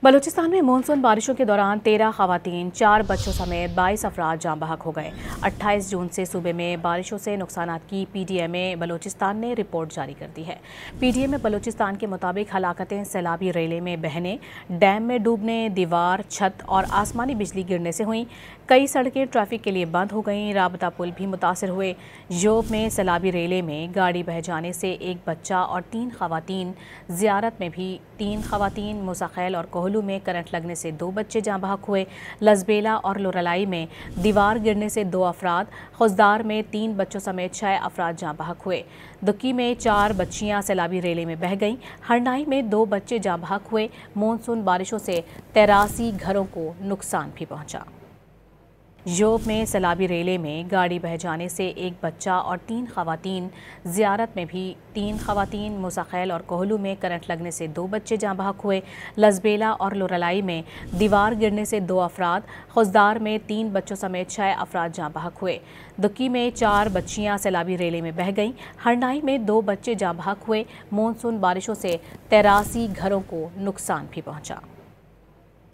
बलूचिस्तान में मानसून बारिशों के दौरान 13 खवातीन, 4 बच्चों समेत 22 अफराद जाँ बहक हो गए। 28 जून से सूबे में बारिशों से नुकसानात की PDMA बलूचिस्तान ने रिपोर्ट जारी कर दी है। PDMA बलूचिस्तान के मुताबिक हलाकतें सैलाबी रेले में बहने, डैम में डूबने, दीवार, छत और आसमानी बिजली गिरने से हुई। कई सड़कें ट्रैफिक के लिए बंद हो गईं। राबता पुल भी मुतासर हुए। योब में सैलाबी रेले में गाड़ी बह जाने से एक बच्चा और 3 खवातीन, ज़ियारत में भी 3 खवातीन, मुसाखैल और कोहलू में करंट लगने से 2 बच्चे जाँ बहक हुए। लजबेला और लोरलाई में दीवार गिरने से 2 अफराद, खुजदार में 3 बच्चों समेत 6 अफराद जाँ बहक हुए। दुक्की में 4 बच्चियां सैलाबी रेले में बह गईं। हरनाई में 2 बच्चे जाँ बहक हुए। मानसून बारिशों से 83 घरों को नुकसान भी पहुंचा। योब में सैलाबी रेले में गाड़ी बह जाने से एक बच्चा और 3 खवातीन, ज़ियारत में भी 3 खवातीन, मुसाखैल और कोहलू में करंट लगने से 2 बच्चे जाँ बहक हुए। लजबेला और लोरलाई में दीवार गिरने से 2 अफराद, खुजदार में 3 बच्चों समेत 6 अफराद जाँ बहक हुए। दुक्की में 4 बच्चियां सैलाबी रेले में बह गईं। हरनाई में 2 बच्चे जाँ बहक हुए। मानसून बारिशों से 83 घरों को नुकसान भी पहुंचा।